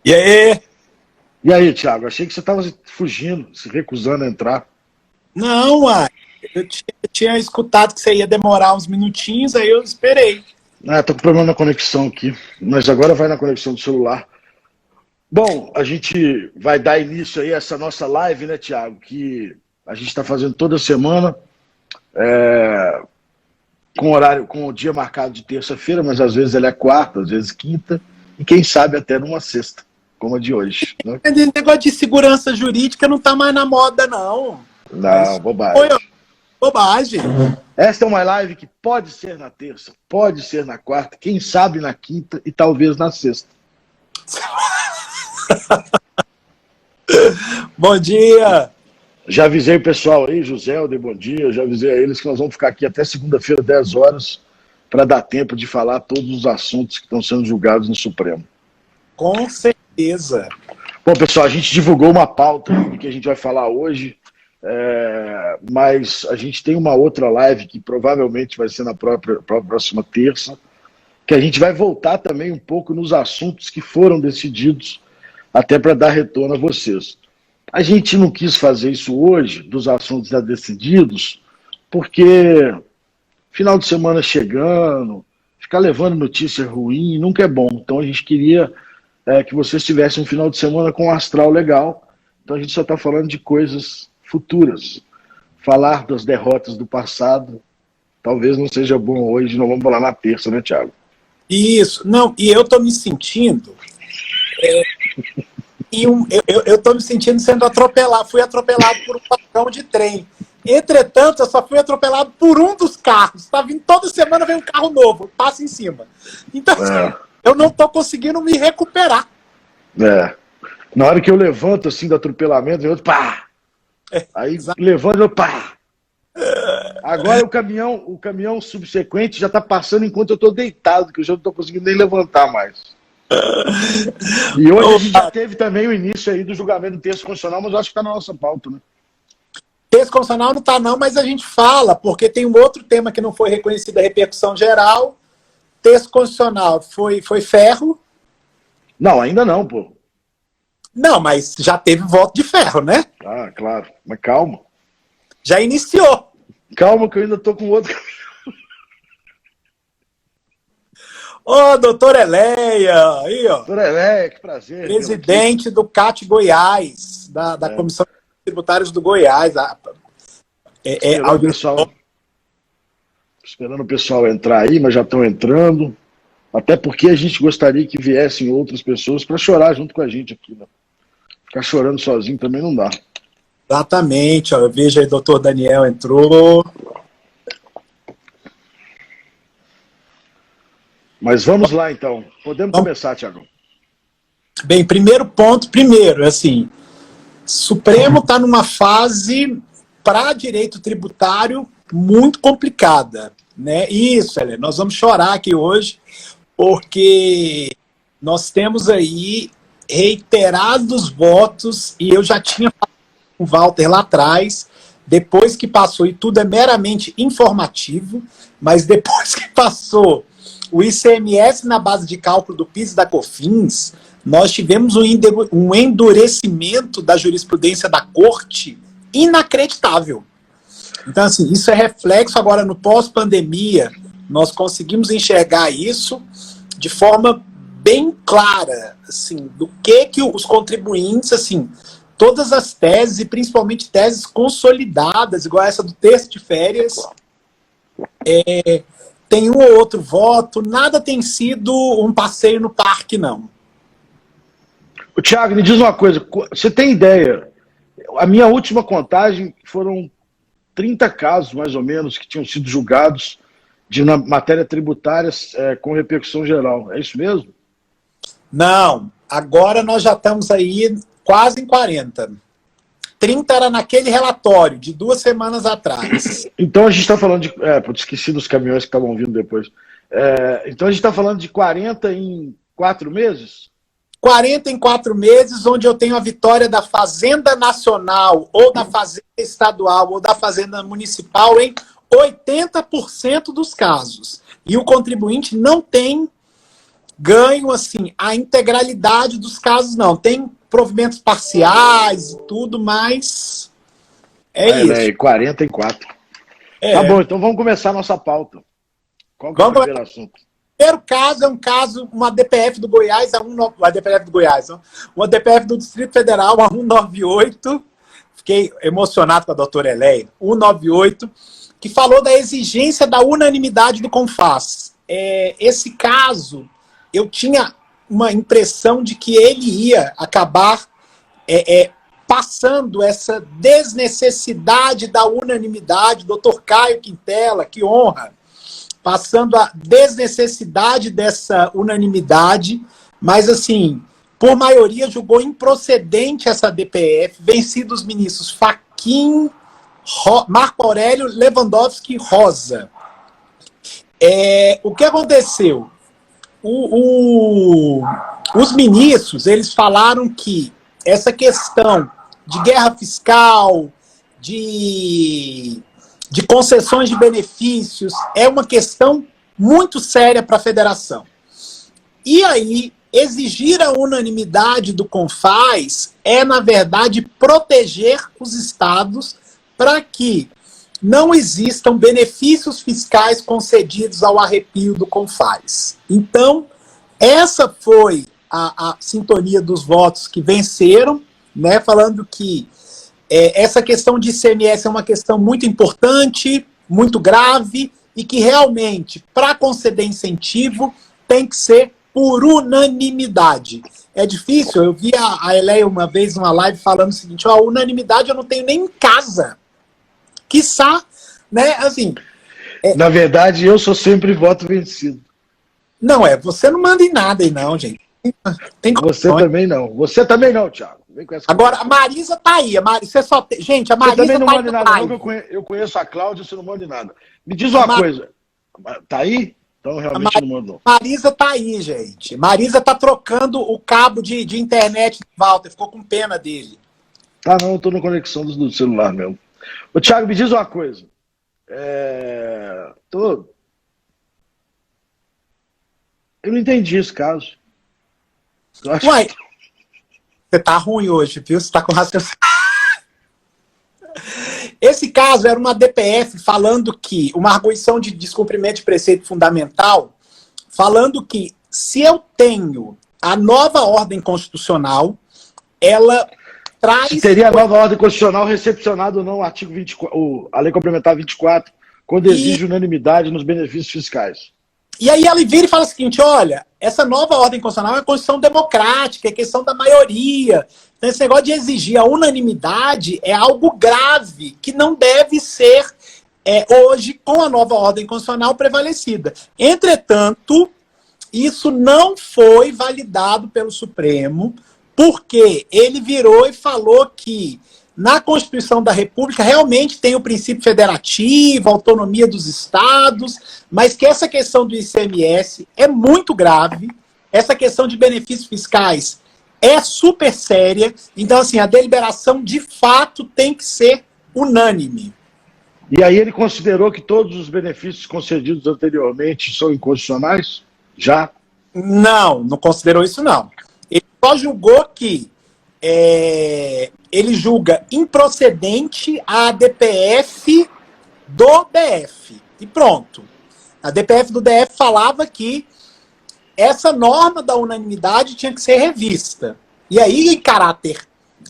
E aí? E aí, Thiago? Achei que você estava fugindo, se recusando a entrar. Não, uai. Eu tinha escutado que você ia demorar uns minutinhos, aí eu esperei. Ah, tô com problema na conexão aqui, mas agora vai na conexão do celular. Bom, a gente vai dar início aí a essa nossa live, né, Thiago? Que a gente está fazendo toda semana, com horário, com o dia marcado de terça-feira, mas às vezes ela é quarta, às vezes quinta, e quem sabe até numa sexta, como a de hoje, né? Esse negócio de segurança jurídica não tá mais na moda, não. Não, Isso foi bobagem. bobagem. Esta é uma live que pode ser na terça, pode ser na quarta, quem sabe na quinta e talvez na sexta. Bom dia. Já avisei o pessoal aí, José, Alder, bom dia, já avisei a eles que nós vamos ficar aqui até segunda-feira, 10 horas, para dar tempo de falar todos os assuntos que estão sendo julgados no Supremo. Com certeza. Bom, pessoal, a gente divulgou uma pauta do que a gente vai falar hoje, mas a gente tem uma outra live que provavelmente vai ser na próxima terça, que a gente vai voltar também um pouco nos assuntos que foram decididos, até para dar retorno a vocês. A gente não quis fazer isso hoje, dos assuntos já decididos, porque final de semana chegando, ficar levando notícia ruim nunca é bom. Então a gente queria que vocês tivessem um final de semana com um astral legal. Então a gente só está falando de coisas futuras. Falar das derrotas do passado talvez não seja bom hoje, não vamos falar na terça, né, Thiago? Isso. Não, e eu tô me sentindo... eu tô me sentindo sendo atropelado. Fui atropelado por um vagão de trem. Entretanto, eu só fui atropelado por um dos carros. Tá vindo toda semana, vem um carro novo, passa em cima. Então, eu não tô conseguindo me recuperar. Na hora que eu levanto assim do atropelamento, vem outro pá! Aí levanto, pá! Agora o caminhão subsequente já tá passando enquanto eu tô deitado, que eu já não tô conseguindo nem levantar mais. E hoje a gente já teve também o início aí do julgamento do texto constitucional, mas eu acho que está na nossa pauta, né? Texto constitucional não está não, mas a gente fala, porque tem um outro tema que não foi reconhecido a repercussão geral. Texto constitucional foi ferro. Não, ainda não, pô. Não, mas já teve voto de ferro, né? Ah, claro. Mas calma. Já iniciou. Calma que eu ainda tô com outro. Ô, doutor Eleia, aí, ó. Doutor Eleia, que prazer. Presidente do CAT Goiás, da Comissão de Tributários do Goiás. Esperando o pessoal entrar aí, mas já estão entrando. Até porque a gente gostaria que viessem outras pessoas para chorar junto com a gente aqui, né? Ficar chorando sozinho também não dá. Exatamente, ó, eu vejo aí o doutor Daniel entrou. Mas vamos lá, então. Podemos começar, Thiago. Bem, primeiro, assim, Supremo está numa fase para direito tributário muito complicada, né? Isso, Helena, nós vamos chorar aqui hoje, porque nós temos aí reiterados votos, e eu já tinha falado com o Walter lá atrás, depois que passou, e tudo é meramente informativo, mas depois que passou o ICMS na base de cálculo do PIS e da COFINS, nós tivemos um endurecimento da jurisprudência da Corte inacreditável. Então, assim, isso é reflexo agora no pós-pandemia, nós conseguimos enxergar isso de forma bem clara, assim, do que os contribuintes, assim, todas as teses, e principalmente teses consolidadas, igual essa do texto de férias, tem um ou outro voto, nada tem sido um passeio no parque, não. O Thiago, me diz uma coisa, você tem ideia? A minha última contagem foram 30 casos, mais ou menos, que tinham sido julgados de matéria tributária com repercussão geral. É isso mesmo? Não, agora nós já estamos aí quase em 40. 30 era naquele relatório, de 2 semanas atrás. Então a gente está falando de... esqueci dos caminhões que estavam vindo depois. Então a gente está falando de 40 em 4 meses? 40 em 4 meses, onde eu tenho a vitória da Fazenda Nacional, ou da Fazenda Estadual, ou da Fazenda Municipal em 80% dos casos. E o contribuinte não tem ganho assim a integralidade dos casos, não. Tem provimentos parciais e tudo, mas isso. É 44. É. Tá bom, então vamos começar a nossa pauta. Qual que é o primeiro assunto? O primeiro caso é um caso, uma DPF do Goiás, uma DPF do Distrito Federal, a 198, fiquei emocionado com a doutora Eleia, 198, que falou da exigência da unanimidade do CONFAS. Esse caso, eu tinha uma impressão de que ele ia acabar passando essa desnecessidade da unanimidade, doutor Caio Quintela, que honra, passando a desnecessidade dessa unanimidade, mas assim, por maioria julgou improcedente essa DPF, vencidos os ministros Fachin, Marco Aurélio, Lewandowski e Rosa. O que aconteceu? Os ministros, eles falaram que essa questão de guerra fiscal, de concessões de benefícios, é uma questão muito séria para a federação. E aí, exigir a unanimidade do CONFAS na verdade, proteger os estados para que não existam benefícios fiscais concedidos ao arrepio do CONFAS. Então, essa foi a sintonia dos votos que venceram, né, falando que essa questão de ICMS é uma questão muito importante, muito grave, e que realmente, para conceder incentivo, tem que ser por unanimidade. É difícil, eu vi a Eleia uma vez numa live falando o seguinte, a unanimidade eu não tenho nem em casa. Quiçá, né, assim... Na verdade, eu sou sempre voto vencido. Não, você não manda em nada aí não, gente. Você também não. Você também não, Thiago. Agora, a Marisa tá aí. Você só tem... Gente, a Marisa também não tá manda em nada, não, eu conheço a Cláudia, você não manda em nada. Me diz uma coisa. Tá aí? Então realmente não mandou. Marisa tá aí, gente. Marisa tá trocando o cabo de internet do Walter. Ficou com pena dele. Tá, não, eu tô na conexão do celular mesmo. Ô, Thiago, me diz uma coisa. Eu não entendi esse caso. Uai, você tá ruim hoje, viu? Você tá com raciocínio. Esse caso era uma DPF falando que, uma arguição de descumprimento de preceito fundamental, falando que se eu tenho a nova ordem constitucional, ela traz... Se teria a nova ordem constitucional recepcionado ou não o artigo 24, a Lei Complementar 24, quando exige unanimidade nos benefícios fiscais. E aí ela vira e fala o seguinte, olha, essa nova ordem constitucional é uma constituição democrática, é questão da maioria. Então esse negócio de exigir a unanimidade é algo grave, que não deve ser hoje com a nova ordem constitucional prevalecida. Entretanto, isso não foi validado pelo Supremo, porque ele virou e falou que na Constituição da República realmente tem o princípio federativo, a autonomia dos estados, mas que essa questão do ICMS é muito grave, essa questão de benefícios fiscais é super séria, então assim, a deliberação de fato tem que ser unânime. E aí ele considerou que todos os benefícios concedidos anteriormente são inconstitucionais? Já? Não considerou isso não. Ele só julgou que ele julga improcedente a DPF do DF. E pronto. A DPF do DF falava que essa norma da unanimidade tinha que ser revista. E aí, em caráter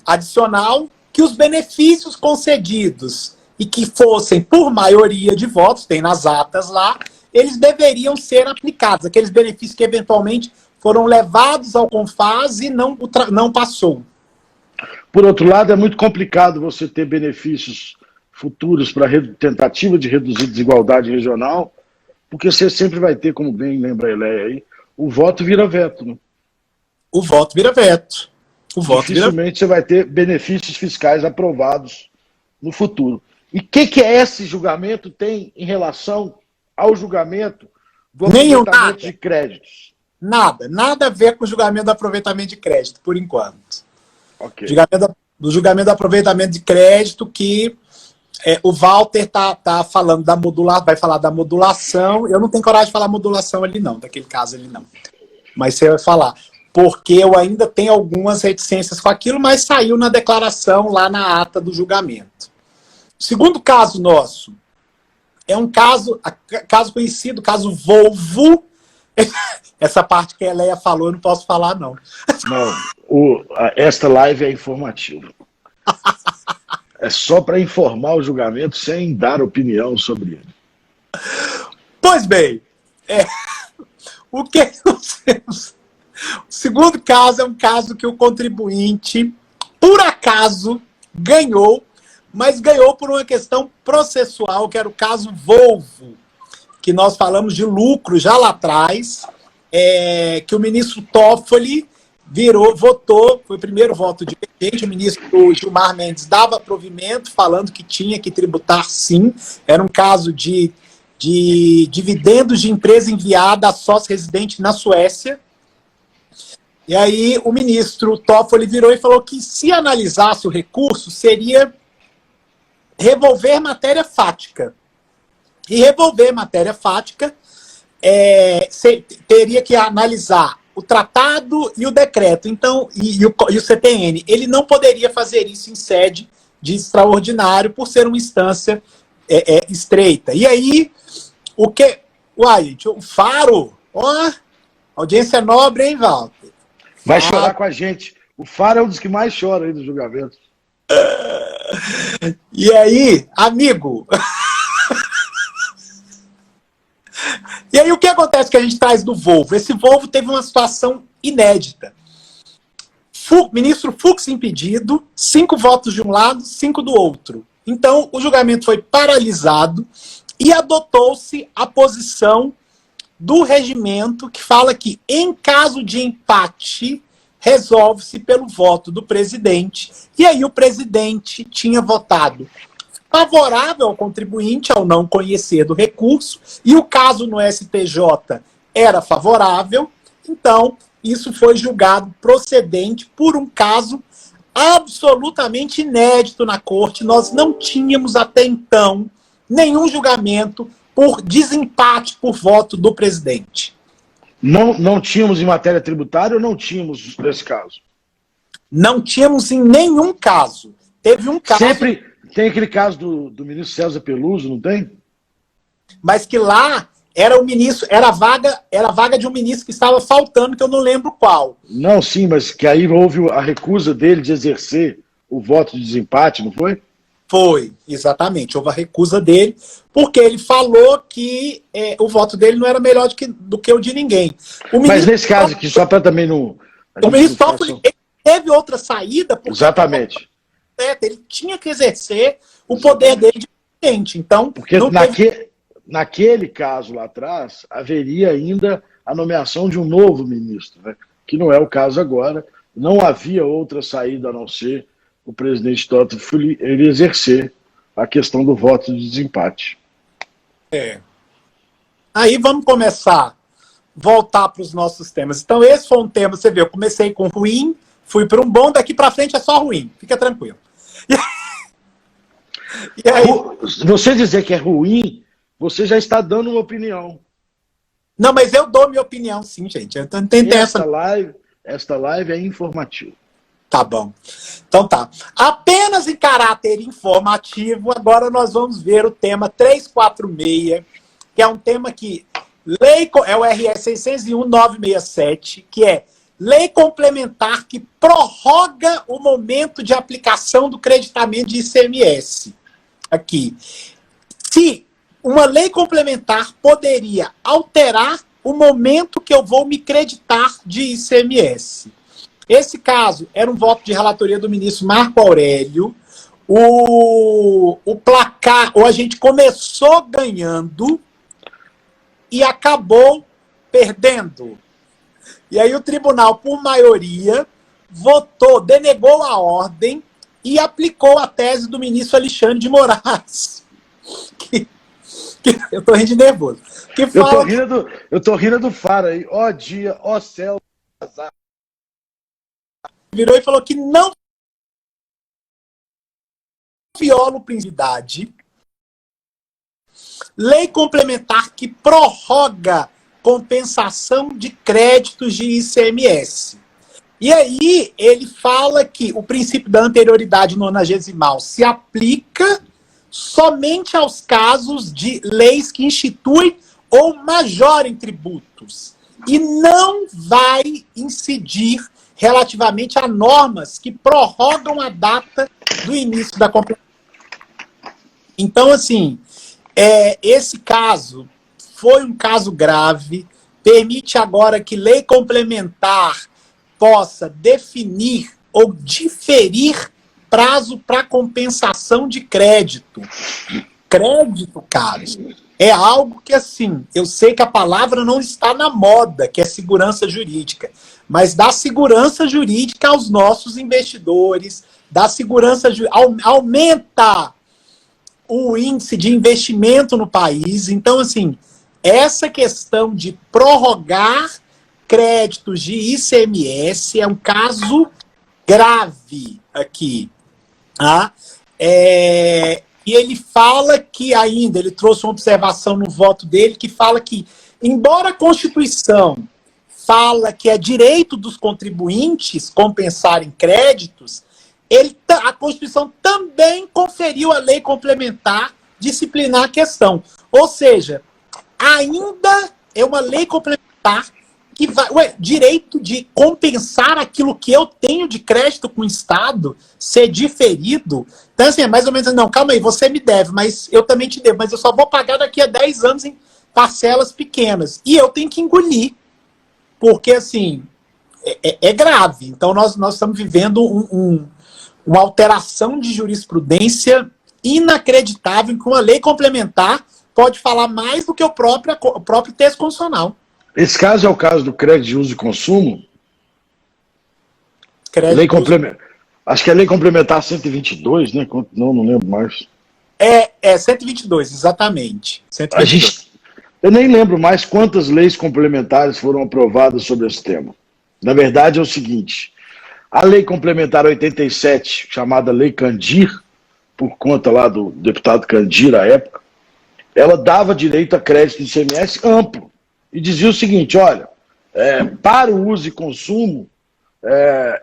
adicional, que os benefícios concedidos e que fossem por maioria de votos, tem nas atas lá, eles deveriam ser aplicados. Aqueles benefícios que eventualmente foram levados ao CONFAS e não passou. Por outro lado, é muito complicado você ter benefícios futuros para tentativa de reduzir desigualdade regional, porque você sempre vai ter, como bem lembra a Eleia aí, o voto vira veto. Né? O voto vira veto. Dificilmente você vai ter benefícios fiscais aprovados no futuro. E o que esse julgamento tem em relação ao julgamento do aproveitamento de créditos? Nada a ver com o julgamento do aproveitamento de crédito, por enquanto. Okay. Do julgamento do aproveitamento de crédito que o Walter tá falando vai falar da modulação. Eu não tenho coragem de falar modulação ali não, daquele caso ali não. mas você vai falar. Porque eu ainda tenho algumas reticências com aquilo, mas saiu na declaração lá na ata do julgamento. O segundo caso nosso é um caso conhecido, caso Volvo. Essa parte que a Leia falou, eu não posso falar, não. Não, esta live é informativa. É só para informar o julgamento sem dar opinião sobre ele. Pois bem, o que nós temos? O segundo caso é um caso que o contribuinte, por acaso, ganhou, mas ganhou por uma questão processual, que era o caso Volvo, que nós falamos de lucro já lá atrás, que o ministro Toffoli votou, foi o primeiro voto divergente, o ministro Gilmar Mendes dava provimento, falando que tinha que tributar sim, era um caso de dividendos de empresa enviada a sócio residente na Suécia. E aí o ministro Toffoli virou e falou que se analisasse o recurso, seria revolver matéria fática. E revolver matéria fática teria que analisar o tratado e o decreto, então, e o CTN. Ele não poderia fazer isso em sede de extraordinário por ser uma instância estreita. E aí, gente, o Faro, audiência nobre, hein, Walter? Vai chorar com a gente. O Faro é um dos que mais chora aí do julgamento. E aí, amigo... E aí o que acontece que a gente traz do Volvo? Esse Volvo teve uma situação inédita. Ministro Fux impedido, 5 votos de um lado, 5 do outro. Então o julgamento foi paralisado e adotou-se a posição do regimento que fala que em caso de empate resolve-se pelo voto do presidente. E aí o presidente tinha votado favorável ao contribuinte ao não conhecer do recurso, e o caso no STJ era favorável, então isso foi julgado procedente por um caso absolutamente inédito na corte. Nós não tínhamos até então nenhum julgamento por desempate por voto do presidente. Não tínhamos em matéria tributária ou não tínhamos nesse caso? Não tínhamos em nenhum caso. Teve um caso... Sempre tem aquele caso do ministro César Peluso, não tem? Mas que lá era o ministro, era a vaga de um ministro que estava faltando, que eu não lembro qual. Não, sim, mas que aí houve a recusa dele de exercer o voto de desempate, não foi? Foi, exatamente. Houve a recusa dele, porque ele falou que o voto dele não era melhor do que o de ninguém. Mas nesse caso aqui, só para também não... O ministro Toffoli teve outra saída, porque exatamente. Ele tinha que exercer o poder dele de presidente. Então, porque naquele caso lá atrás, haveria ainda a nomeação de um novo ministro, né? Que não é o caso agora. Não havia outra saída a não ser o presidente Toffoli ele exercer a questão do voto de desempate. Aí vamos começar, voltar para os nossos temas. Então esse foi um tema, você vê, eu comecei com ruim, fui para um bom, daqui para frente é só ruim, fica tranquilo. E aí, você dizer que é ruim, você já está dando uma opinião. Não, mas eu dou minha opinião, sim, gente. Eu não tenho esta live é informativa. Tá bom. Então tá. Apenas em caráter informativo, agora nós vamos ver o tema 346, que é um tema que é o RS 601-967, que é lei complementar que prorroga o momento de aplicação do creditamento de ICMS. Aqui. Se uma lei complementar poderia alterar o momento que eu vou me creditar de ICMS. Esse caso era um voto de relatoria do ministro Marco Aurélio. O placar, ou a gente começou ganhando e acabou perdendo. E aí o tribunal, por maioria, denegou a ordem e aplicou a tese do ministro Alexandre de Moraes. Eu tô rindo de nervoso. Eu tô rindo do Faro aí. Ó dia, ó céu. Virou e falou que não viola o princípio de idade. Lei complementar que prorroga compensação de créditos de ICMS. E aí ele fala que o princípio da anterioridade nonagesimal se aplica somente aos casos de leis que instituem ou majorem tributos e não vai incidir relativamente a normas que prorrogam a data do início da compensação. Então, assim, esse caso foi um caso grave, permite agora que lei complementar possa definir ou diferir prazo para compensação de crédito. Crédito, caros, é algo que, assim, eu sei que a palavra não está na moda, que é segurança jurídica, mas dá segurança jurídica aos nossos investidores, dá segurança, aumenta o índice de investimento no país. Então, assim, essa questão de prorrogar créditos de ICMS é um caso grave aqui. Tá? E ele fala que ainda, ele trouxe uma observação no voto dele, que fala que, embora a Constituição fala que é direito dos contribuintes compensarem créditos, a Constituição também conferiu a lei complementar disciplinar a questão. Ou seja, ainda é uma lei complementar que vai, direito de compensar aquilo que eu tenho de crédito com o Estado ser diferido. Então, assim, é mais ou menos, não, calma aí, você me deve, mas eu também te devo, mas eu só vou pagar daqui a 10 anos em parcelas pequenas. E eu tenho que engolir, porque, assim, é grave. Então, nós estamos vivendo uma alteração de jurisprudência inacreditável, em que uma lei complementar pode falar mais do que o próprio texto constitucional. Esse caso é o caso do crédito de uso e consumo? Lei complementar. Acho que é a lei complementar 122, né? Não lembro mais. 122, exatamente. 122. Eu nem lembro mais quantas leis complementares foram aprovadas sobre esse tema. Na verdade, é o seguinte: a lei complementar 87, chamada Lei Candir, por conta lá do deputado Candir à época, ela dava direito a crédito de ICMS amplo. E dizia o seguinte, olha, para o uso e consumo,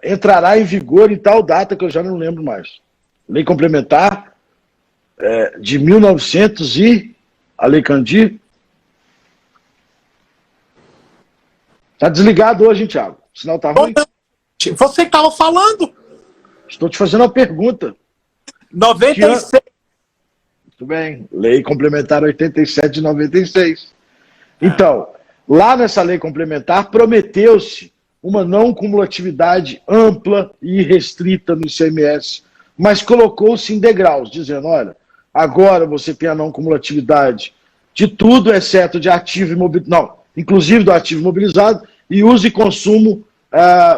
entrará em vigor em tal data que eu já não lembro mais. Lei complementar de 1900 e a Lei Candir. Está desligado hoje, hein, Thiago? O sinal está ruim? Você estava falando? Estou te fazendo uma pergunta. 96. Muito bem. Lei complementar 87 de 96. Então, lá nessa lei complementar, prometeu-se uma não cumulatividade ampla e restrita no ICMS, mas colocou-se em degraus, dizendo, olha, agora você tem a não cumulatividade de tudo, exceto de ativo imobilizado, não, inclusive do ativo imobilizado, e uso e consumo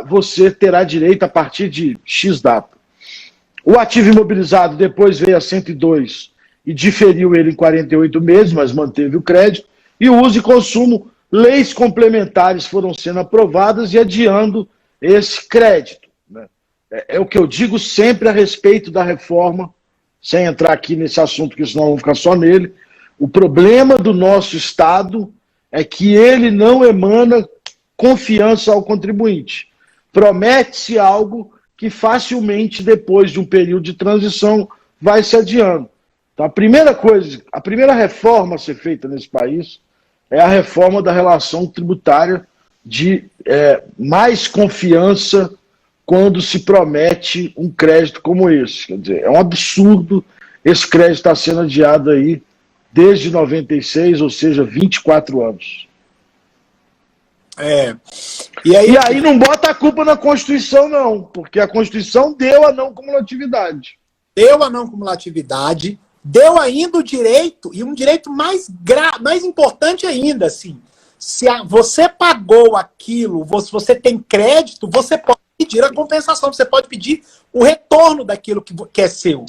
você terá direito a partir de X data. O ativo imobilizado depois veio a 102 e diferiu ele em 48 meses, mas manteve o crédito, e o uso e consumo, leis complementares foram sendo aprovadas e adiando esse crédito. Né? É o que eu digo sempre a respeito da reforma, sem entrar aqui nesse assunto, porque senão vamos ficar só nele. O problema do nosso Estado é que ele não emana confiança ao contribuinte. Promete-se algo que facilmente, depois de um período de transição, vai se adiando. Então, a primeira reforma a ser feita nesse país é a reforma da relação tributária de mais confiança quando se promete um crédito como esse. Quer dizer, é um absurdo esse crédito estar sendo adiado aí desde 96, ou seja, 24 anos. E aí não bota a culpa na Constituição, não, porque a Constituição deu a não cumulatividade. Deu a não cumulatividade, deu ainda o direito, e um direito mais importante ainda, assim, se você pagou aquilo, você tem crédito, você pode pedir a compensação, você pode pedir o retorno daquilo que é seu.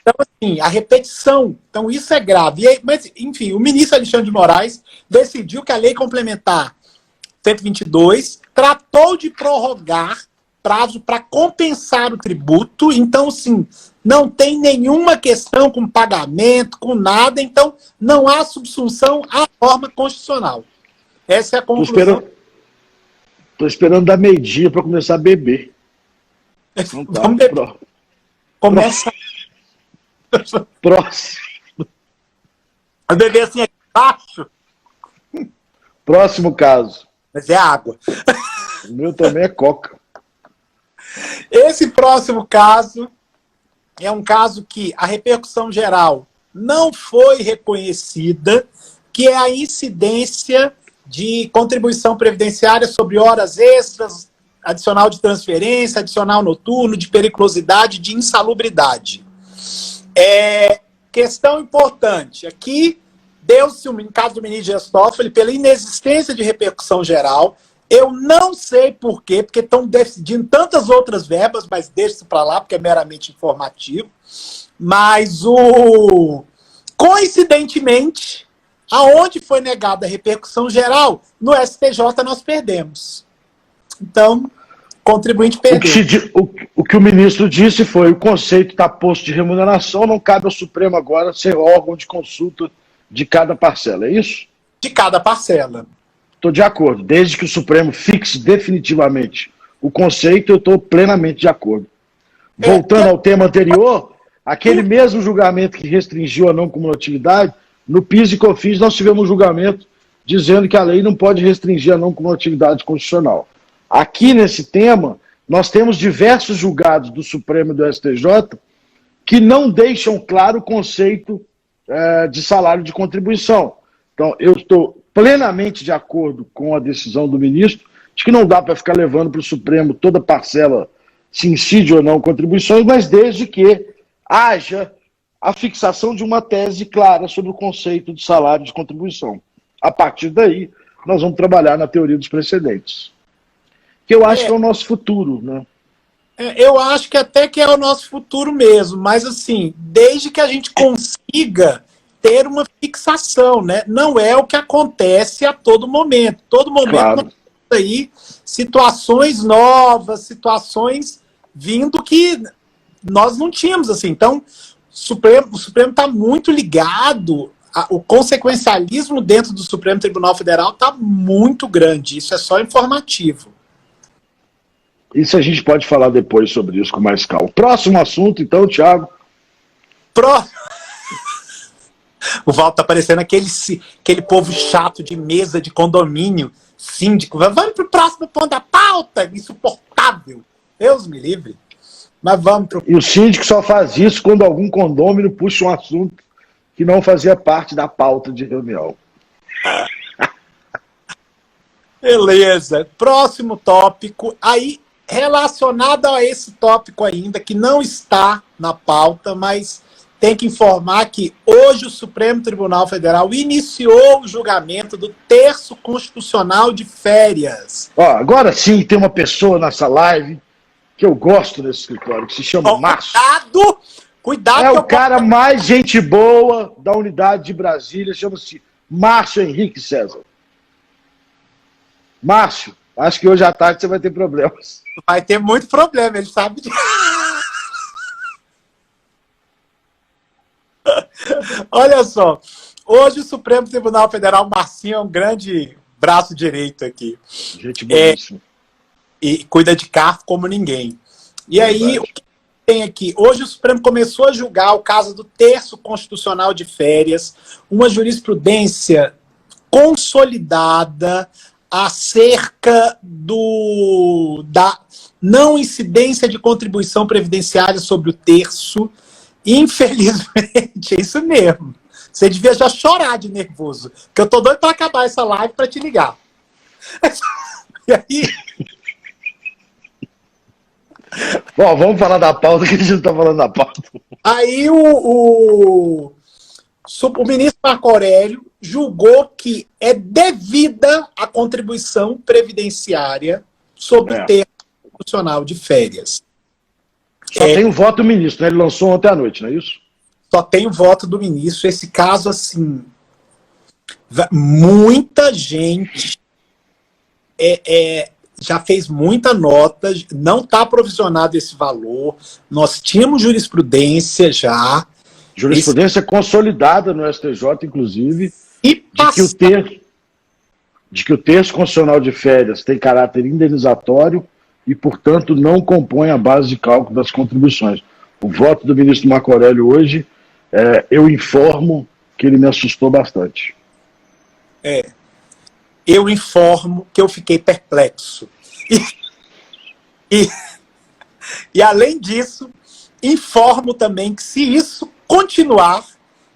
Então, assim, a repetição, então isso é grave. Mas, enfim, o ministro Alexandre de Moraes decidiu que a lei complementar 122 tratou de prorrogar prazo para compensar o tributo, então, sim, não tem nenhuma questão com pagamento, com nada, então não há subsunção à norma constitucional. Essa é a conclusão. Tô esperando dar meio-dia para começar a beber. Então, tá. Vamos beber. Começa. Próximo. A beber assim aqui embaixo. Próximo caso. Mas é água. O meu também é coca. Esse próximo caso é um caso que a repercussão geral não foi reconhecida, que é a incidência de contribuição previdenciária sobre horas extras, adicional de transferência, adicional noturno, de periculosidade, de insalubridade. Questão importante, aqui deu-se, em caso do ministro Dias Toffoli, pela inexistência de repercussão geral. Eu não sei por quê, porque estão decidindo tantas outras verbas, mas deixa isso para lá, porque é meramente informativo. Mas, coincidentemente, aonde foi negada a repercussão geral, no STJ nós perdemos. Então, contribuinte perdeu. O que o ministro disse foi: o conceito está posto de remuneração, não cabe ao Supremo agora ser órgão de consulta de cada parcela, é isso? De cada parcela. Estou de acordo. Desde que o Supremo fixe definitivamente o conceito, eu estou plenamente de acordo. Voltando ao tema anterior, aquele mesmo julgamento que restringiu a não cumulatividade, no PIS e COFINS nós tivemos um julgamento dizendo que a lei não pode restringir a não cumulatividade constitucional. Aqui nesse tema, nós temos diversos julgados do Supremo e do STJ que não deixam claro o conceito de salário de contribuição. Então, eu estou plenamente de acordo com a decisão do ministro, de que não dá para ficar levando para o Supremo toda parcela, se incide ou não contribuições, mas desde que haja a fixação de uma tese clara sobre o conceito de salário de contribuição. A partir daí, nós vamos trabalhar na teoria dos precedentes. Que eu acho que é o nosso futuro, né? Eu acho que até que é o nosso futuro mesmo, mas assim, desde que a gente consiga ter uma fixação, né? Não é o que acontece a todo momento. Todo momento Claro. nós temos aí situações novas, situações vindo que nós não tínhamos, assim. Então, o Supremo está muito ligado, o consequencialismo dentro do Supremo Tribunal Federal está muito grande. Isso é só informativo. Isso a gente pode falar depois sobre isso com mais calma. Próximo assunto, então, Thiago. O Valdo tá parecendo aquele povo chato de mesa de condomínio, síndico. Vamos pro próximo ponto da pauta, insuportável. Deus me livre. Mas vamos pro... E o síndico só faz isso quando algum condômino puxa um assunto que não fazia parte da pauta de reunião. Beleza. Próximo tópico. Aí, relacionado a esse tópico ainda, que não está na pauta, mas tem que informar que hoje o Supremo Tribunal Federal iniciou o julgamento do terço constitucional de férias. Ó, agora sim tem uma pessoa nessa live que eu gosto nesse escritório, que se chama Márcio. Cuidado! É o cara mais gente boa da unidade de Brasília, chama-se Márcio Henrique César. Márcio, acho que hoje à tarde você vai ter problemas. Vai ter muito problema, ele sabe disso. Olha só, hoje o Supremo Tribunal Federal, Marcinho é um grande braço direito aqui. Gente boníssima. E cuida de carro como ninguém. E aí, o que tem aqui? Hoje o Supremo começou a julgar o caso do terço constitucional de férias, uma jurisprudência consolidada acerca da não incidência de contribuição previdenciária sobre o terço. Infelizmente, é isso mesmo. Você devia já chorar de nervoso, porque eu tô doido para acabar essa live para te ligar. E aí... Bom, vamos falar da pauta, que a gente não tá falando da pauta. Aí o ministro Marco Aurélio julgou que é devida a contribuição previdenciária sobre o terço constitucional de férias. Só tem o voto do ministro, né? Ele lançou ontem à noite, não é isso? Só tem o voto do ministro. Esse caso, assim, muita gente já fez muita nota, não está provisionado esse valor. Nós tínhamos jurisprudência já. Jurisprudência consolidada no STJ, inclusive, E de que o terço... de que o terço constitucional de férias tem caráter indenizatório e, portanto, não compõe a base de cálculo das contribuições. O voto do ministro Marco Aurélio hoje, eu informo que ele me assustou bastante. Eu informo que eu fiquei perplexo. E além disso, informo também que se isso continuar,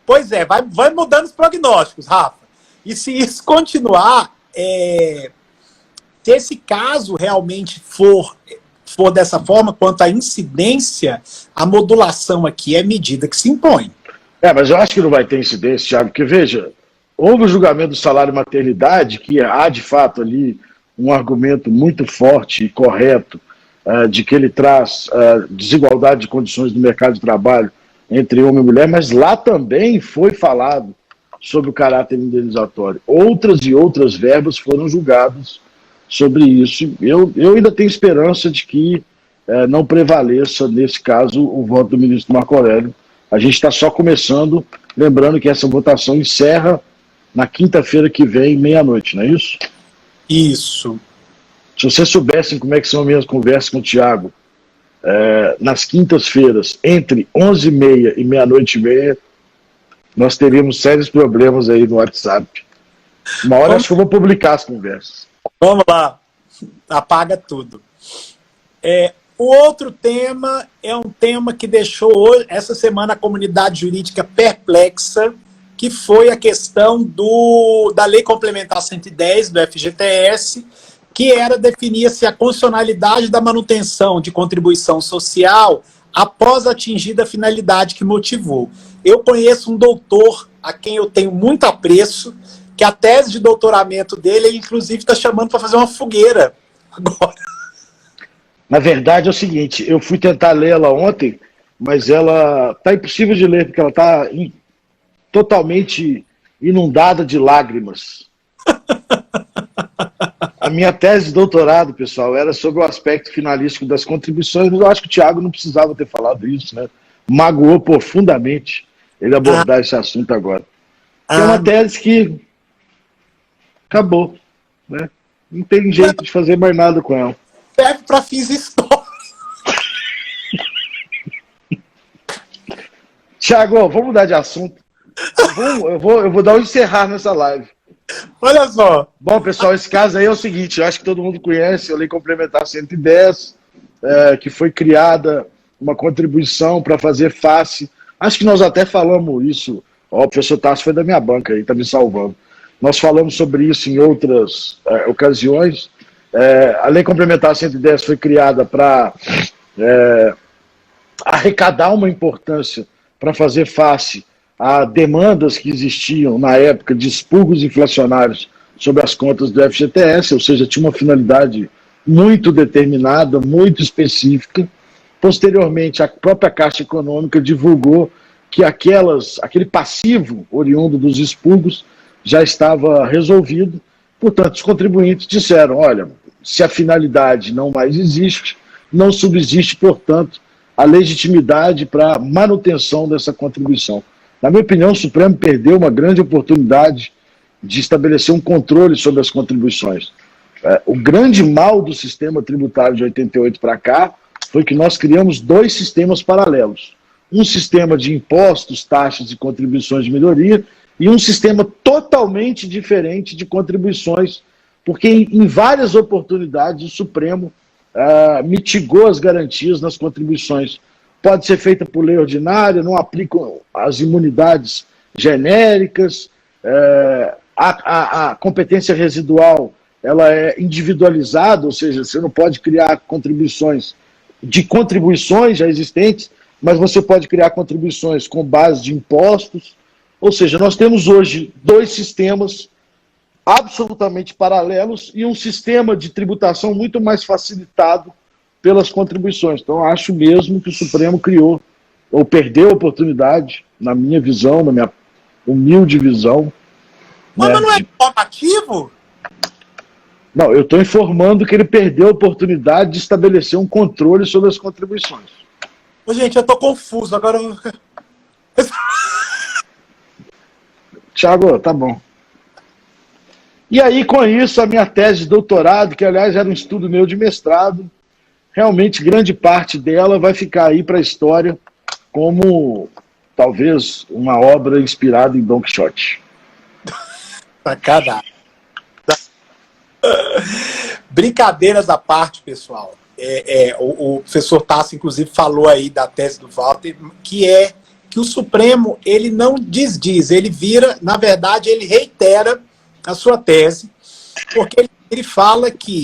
pois é, vai mudando os prognósticos, Rafa. E se isso continuar, se esse caso realmente for dessa forma, quanto à incidência, a modulação aqui é medida que se impõe. Mas eu acho que não vai ter incidência, Thiago, porque, veja, houve o julgamento do salário maternidade, que há, de fato, ali um argumento muito forte e correto de que ele traz desigualdade de condições no mercado de trabalho entre homem e mulher, mas lá também foi falado sobre o caráter indenizatório. Outras e outras verbas foram julgadas sobre isso. Eu ainda tenho esperança de que não prevaleça, nesse caso, o voto do ministro Marco Aurélio. A gente está só começando, lembrando que essa votação encerra na quinta-feira que vem, meia-noite, não é isso? Isso. Se vocês soubessem como é que são as minhas conversas com o Thiago, nas quintas-feiras, entre 11h30 e meia-noite e meia, nós teríamos sérios problemas aí no WhatsApp. Uma hora acho que eu vou publicar as conversas. Vamos lá. Apaga tudo. O outro tema é um tema que deixou essa semana a comunidade jurídica perplexa, que foi a questão da Lei Complementar 110 do FGTS, que era definir-se a constitucionalidade da manutenção de contribuição social após atingida a finalidade que motivou. Eu conheço um doutor a quem eu tenho muito apreço, que a tese de doutoramento dele, ele inclusive está chamando para fazer uma fogueira agora. Na verdade é o seguinte, eu fui tentar ler ela ontem, mas ela está impossível de ler, porque ela está totalmente inundada de lágrimas. A minha tese de doutorado, pessoal, era sobre o aspecto finalístico das contribuições, mas eu acho que o Thiago não precisava ter falado isso, né? Magoou profundamente ele abordar esse assunto agora. É uma tese que acabou, né? Não tem jeito de fazer mais nada com ela. Serve para fins históricos. Thiago, vamos mudar de assunto. Eu vou dar um encerrar nessa live. Olha só. Bom, pessoal, esse caso aí é o seguinte, eu acho que todo mundo conhece a Lei Complementar 110, que foi criada uma contribuição para fazer face. Acho que nós até falamos isso, o professor Tasso foi da minha banca aí, está me salvando. Nós falamos sobre isso em outras ocasiões. A Lei Complementar 110 foi criada para arrecadar uma importância para fazer face a demandas que existiam na época de expurgos inflacionários sobre as contas do FGTS, ou seja, tinha uma finalidade muito determinada, muito específica. Posteriormente, a própria Caixa Econômica divulgou que aquele passivo oriundo dos expurgos já estava resolvido. Portanto, os contribuintes disseram, olha, se a finalidade não mais existe, não subsiste, portanto, a legitimidade para a manutenção dessa contribuição. Na minha opinião, o Supremo perdeu uma grande oportunidade de estabelecer um controle sobre as contribuições. O grande mal do sistema tributário de 88 para cá foi que nós criamos dois sistemas paralelos. Um sistema de impostos, taxas e contribuições de melhoria e um sistema totalmente diferente de contribuições, porque em várias oportunidades o Supremo mitigou as garantias nas contribuições. Pode ser feita por lei ordinária, não aplicam as imunidades genéricas, a competência residual ela é individualizada, ou seja, você não pode criar contribuições já existentes, mas você pode criar contribuições com base de impostos. Ou seja, nós temos hoje dois sistemas absolutamente paralelos e um sistema de tributação muito mais facilitado pelas contribuições. Então, acho mesmo que o Supremo criou, ou perdeu a oportunidade, na minha visão, na minha humilde visão. Mas não é informativo? Não, eu estou informando que ele perdeu a oportunidade de estabelecer um controle sobre as contribuições. Ô, gente, eu estou confuso. Agora... Thiago, tá bom. E aí, com isso, a minha tese de doutorado, que aliás era um estudo meu de mestrado, realmente grande parte dela vai ficar aí para a história como talvez uma obra inspirada em Don Quixote. Sacanagem. Brincadeiras à parte, pessoal. O professor Tasso, inclusive, falou aí da tese do Walter, que é que o Supremo, ele não desdiz, ele vira, na verdade, ele reitera a sua tese, porque ele fala que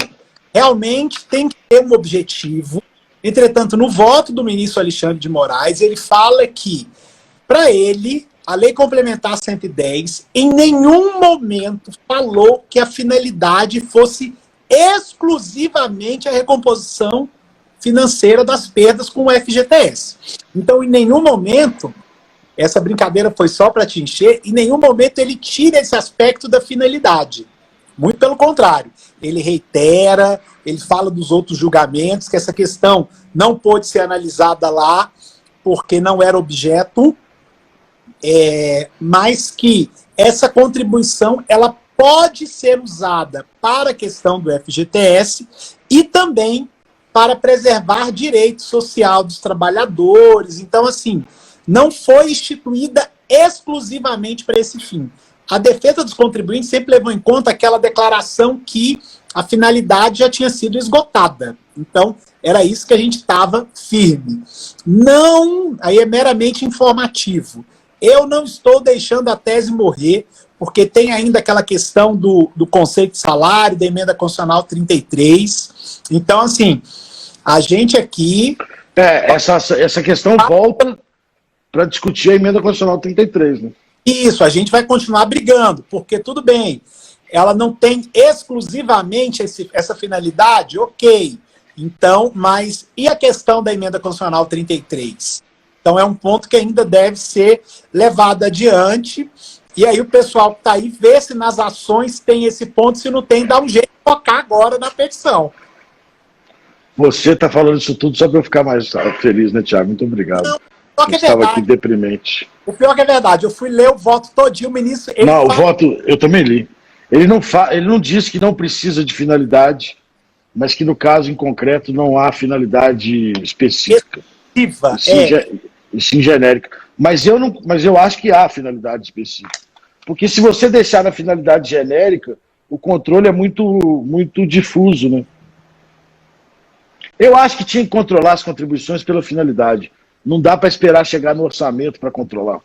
realmente tem que ter um objetivo. Entretanto, no voto do ministro Alexandre de Moraes, ele fala que, para ele, a Lei Complementar 110, em nenhum momento falou que a finalidade fosse exclusivamente a recomposição financeira das perdas com o FGTS. Então, em nenhum momento, essa brincadeira foi só para te encher, em nenhum momento ele tira esse aspecto da finalidade. Muito pelo contrário. Ele reitera, ele fala dos outros julgamentos, que essa questão não pôde ser analisada lá, porque não era objeto, mas que essa contribuição ela pode ser usada para a questão do FGTS e também para preservar direito social dos trabalhadores. Então, assim, não foi instituída exclusivamente para esse fim. A defesa dos contribuintes sempre levou em conta aquela declaração que a finalidade já tinha sido esgotada. Então, era isso que a gente estava firme. Não, aí é meramente informativo. Eu não estou deixando a tese morrer, porque tem ainda aquela questão do conceito de salário, da emenda constitucional 33. Então, assim, a gente aqui... Essa questão volta para discutir a emenda constitucional 33, né? Isso, a gente vai continuar brigando, porque tudo bem, ela não tem exclusivamente essa finalidade, ok. Então, mas e a questão da emenda constitucional 33? Então é um ponto que ainda deve ser levado adiante, e aí o pessoal que está aí vê se nas ações tem esse ponto, se não tem, dá um jeito de tocar agora na petição. Você está falando isso tudo só para eu ficar mais feliz, né, Thiago? Muito obrigado. Não, eu estava aqui deprimente. O pior que é verdade, eu fui ler o voto todinho, o ministro... Não, o voto, eu também li. Ele não diz que não precisa de finalidade, mas que no caso em concreto não há finalidade específica. E sim genérica. Mas eu acho que há finalidade específica. Porque se você deixar na finalidade genérica, o controle é muito difuso, né? Eu acho que tinha que controlar as contribuições pela finalidade. Não dá para esperar chegar no orçamento para controlar.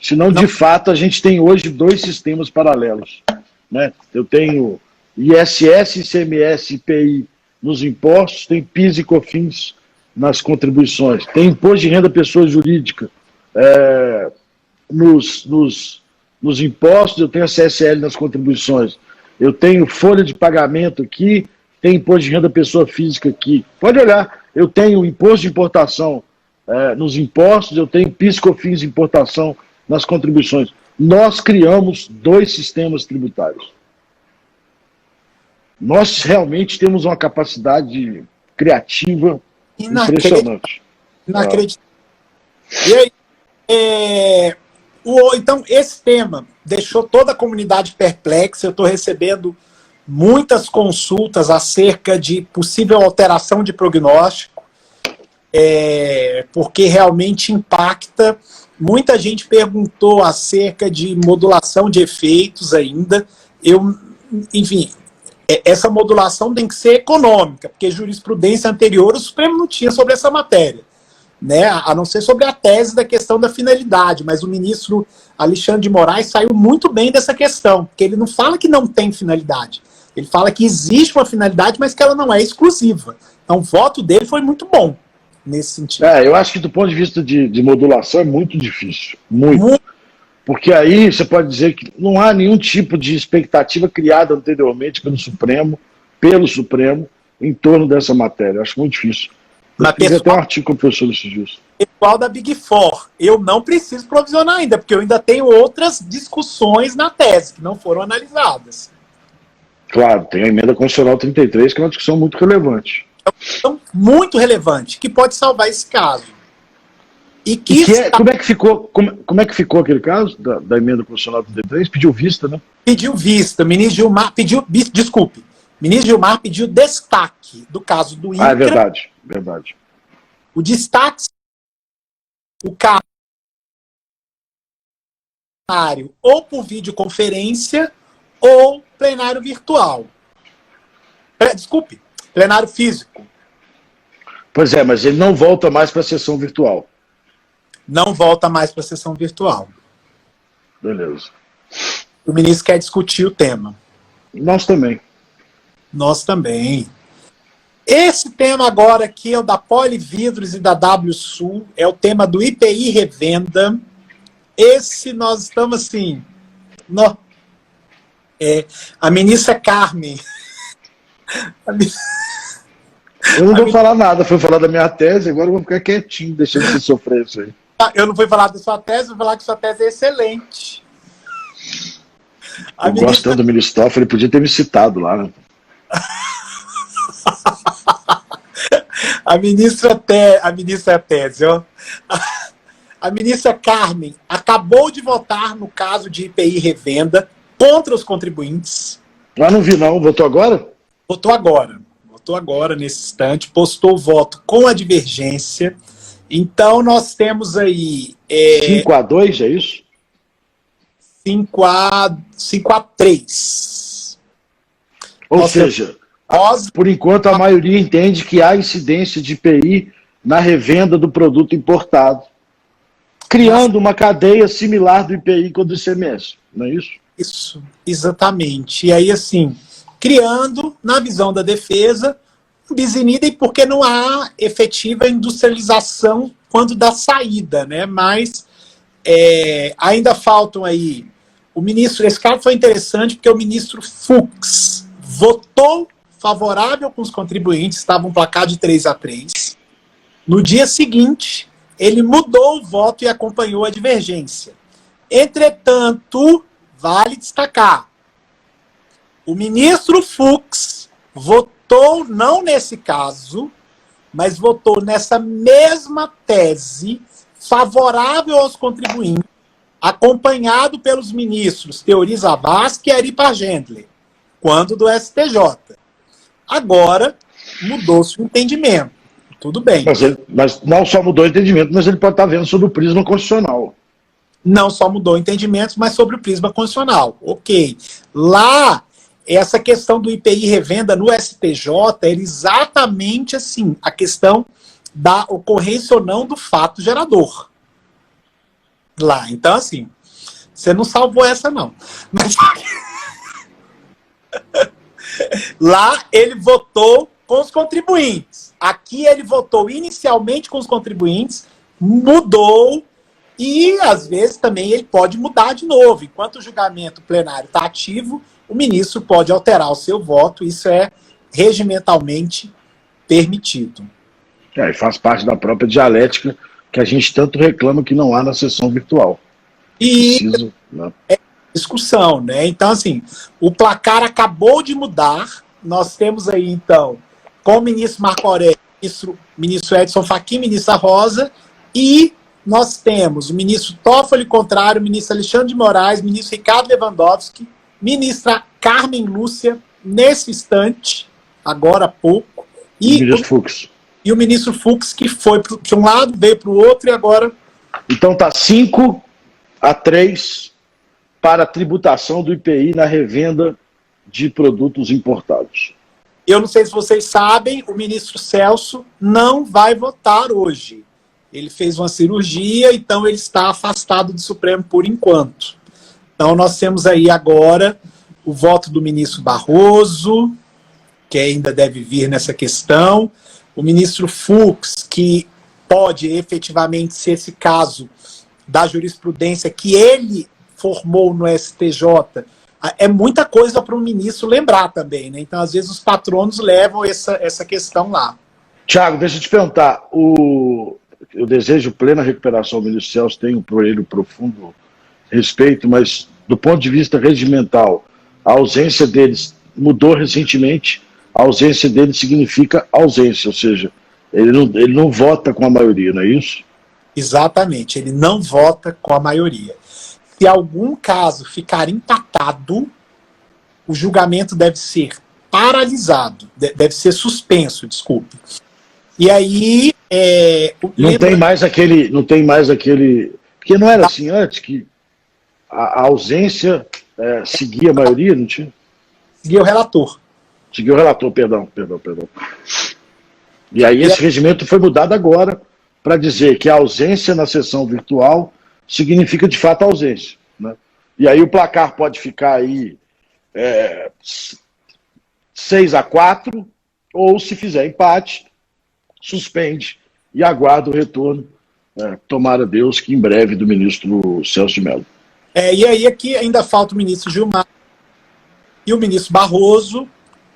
Senão, de fato, a gente tem hoje 2 sistemas paralelos, né? Eu tenho ISS, ICMS, IPI nos impostos, tem PIS e COFINS nas contribuições, tem imposto de renda pessoa jurídica nos impostos, eu tenho a CSL nas contribuições, eu tenho folha de pagamento aqui, tem imposto de renda pessoa física aqui. Pode olhar, eu tenho imposto de importação nos impostos, eu tenho PIS, COFINS de importação nas contribuições. Nós criamos 2 sistemas tributários. Nós realmente temos uma capacidade criativa impressionante. Inacreditável. E aí, então, esse tema deixou toda a comunidade perplexa. Eu estou recebendo muitas consultas acerca de possível alteração de prognóstico, porque realmente impacta. Muita gente perguntou acerca de modulação de efeitos ainda. Enfim, essa modulação tem que ser econômica, porque jurisprudência anterior o Supremo não tinha sobre essa matéria, né? A não ser sobre a tese da questão da finalidade, mas o ministro Alexandre de Moraes saiu muito bem dessa questão, porque ele não fala que não tem finalidade, ele fala que existe uma finalidade, mas que ela não é exclusiva. Então o voto dele foi muito bom nesse sentido. Eu acho que do ponto de vista de modulação é muito difícil, muito. Porque aí você pode dizer que não há nenhum tipo de expectativa criada anteriormente pelo Supremo, em torno dessa matéria. Eu acho muito difícil. Eu fiz até um artigo com o professor esses dias. Pessoal da Big Four, eu não preciso provisionar ainda, porque eu ainda tenho outras discussões na tese que não foram analisadas. Claro, tem a emenda constitucional 33, que é uma discussão muito relevante. É uma discussão muito relevante, que pode salvar esse caso. Como é que ficou aquele caso da emenda constitucional 33? Pediu vista, né? Pediu vista, ministro Gilmar pediu, desculpe, ministro Gilmar pediu destaque do caso do INCRA. Ah, é verdade, verdade. O destaque, o caso ou por videoconferência ou plenário virtual. Desculpe, plenário físico. Pois é, mas ele não volta mais para a sessão virtual. Não volta mais para a sessão virtual. Beleza. O ministro quer discutir o tema. Nós também. Nós também. Esse tema agora aqui é o da Polividros e da WSul, é o tema do IPI Revenda. Esse nós estamos assim... a ministra Carmen... Eu não vou falar nada, foi falar da minha tese, agora eu vou ficar quietinho, deixando você sofrer isso aí. Eu não fui falar da sua tese, vou falar que sua tese é excelente. Eu gosto tanto do ministro Toffoli, ele podia ter me citado lá, né? A ministra tese, ó. A ministra Carmen acabou de votar no caso de IPI Revenda contra os contribuintes. Não vi não, votou agora? Votou agora, nesse instante, postou o voto com a divergência. Então, nós temos aí... 5-2, é isso? 5-3. Ou seja, por enquanto a maioria entende que há incidência de IPI na revenda do produto importado, criando uma cadeia similar do IPI com o do ICMS, não é isso? Isso, exatamente. E aí, assim, criando, na visão da defesa, um bis in idem, porque não há efetiva industrialização quando dá saída, né? Mas ainda faltam aí o ministro, esse caso foi interessante porque o ministro Fux votou favorável com os contribuintes, estava um placar de 3-3. No dia seguinte, ele mudou o voto e acompanhou a divergência. Entretanto, vale destacar, o ministro Fux votou, não nesse caso, mas votou nessa mesma tese favorável aos contribuintes, acompanhado pelos ministros Teori Zavascki e Ari Pargentler, quando do STJ. Agora, mudou-se o entendimento. Tudo bem. Mas não só mudou o entendimento, mas ele pode estar vendo sobre o prisma constitucional. Não só mudou o entendimento, mas sobre o prisma constitucional. Ok. Lá, essa questão do IPI revenda no STJ era exatamente assim, a questão da ocorrência ou não do fato gerador. Lá. Então, assim, você não salvou essa, não. Mas... lá, ele votou com os contribuintes. Aqui, ele votou inicialmente com os contribuintes, mudou, e, às vezes, também ele pode mudar de novo. Enquanto o julgamento plenário está ativo, o ministro pode alterar o seu voto, isso é regimentalmente permitido. E faz parte da própria dialética que a gente tanto reclama que não há na sessão virtual. E é discussão, né? Então, assim, o placar acabou de mudar, nós temos aí, então, com o ministro Marco Aurélio, ministro Edson Fachin, ministra Rosa, e nós temos o ministro Toffoli contrário, o ministro Alexandre de Moraes, o ministro Ricardo Lewandowski, ministra Carmen Lúcia, nesse instante, agora há pouco, e o ministro Fux. E o ministro Fux, que foi para um lado, veio para o outro, e agora... Então está 5-3 para a tributação do IPI na revenda de produtos importados. Eu não sei se vocês sabem, o ministro Celso não vai votar hoje. Ele fez uma cirurgia, então ele está afastado do Supremo por enquanto. Então nós temos aí agora o voto do ministro Barroso, que ainda deve vir nessa questão, o ministro Fux, que pode efetivamente ser esse caso da jurisprudência que ele formou no STJ. É muita coisa para o ministro lembrar também, né? Então, às vezes, os patronos levam essa questão lá. Tiago, deixa eu te perguntar. Eu desejo plena recuperação ao ministro Celso, tenho por ele profundo respeito, mas do ponto de vista regimental, a ausência deles mudou recentemente. A ausência dele significa ausência, ou seja, ele não vota com a maioria, não é isso? Exatamente, ele não vota com a maioria. se algum caso ficar empatado, o julgamento deve ser paralisado, deve ser suspenso, desculpe. E aí... Não tem mais aquele... Porque não era assim antes, que a ausência seguia a maioria, não tinha? Seguia o relator. Seguia o relator, perdão. E aí esse regimento foi mudado agora para dizer que a ausência na sessão virtual significa de fato ausência, né? E aí o placar pode ficar aí 6-4, ou se fizer empate, suspende e aguarda o retorno, tomara Deus, que em breve, do ministro Celso de Mello. E aí aqui ainda falta o ministro Gilmar e o ministro Barroso,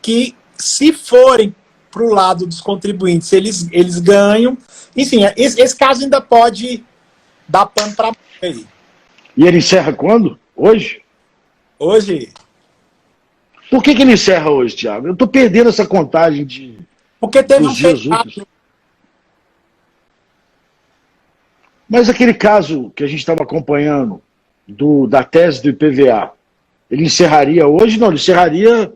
que se forem para o lado dos contribuintes, eles ganham. Enfim, esse caso ainda pode dar pano para aí. E ele encerra quando? Hoje? Hoje. Por que ele encerra hoje, Thiago? Eu estou perdendo essa contagem de... Porque teve um feriado. Mas aquele caso que a gente estava acompanhando, da tese do IPVA, ele encerraria hoje? Não, ele encerraria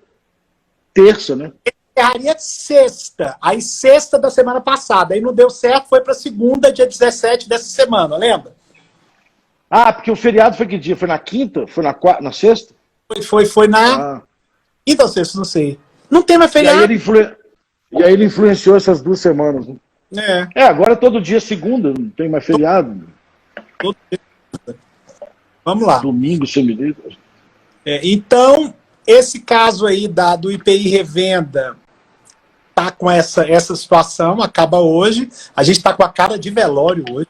terça, né? Ele encerraria sexta. Aí sexta da semana passada. Aí não deu certo, foi para segunda, dia 17 dessa semana, lembra? Ah, porque o feriado foi que dia? Foi na quinta? Foi na quarta? Na sexta? Foi na... Quinta ou sexta, não sei. Não tem mais feriado. E aí ele influenciou essas 2 semanas, né? Agora todo dia segunda, não tem mais feriado. Vamos lá. Domingo, semilíder. Então, esse caso aí do IPI Revenda tá com essa situação, acaba hoje. A gente tá com a cara de velório hoje.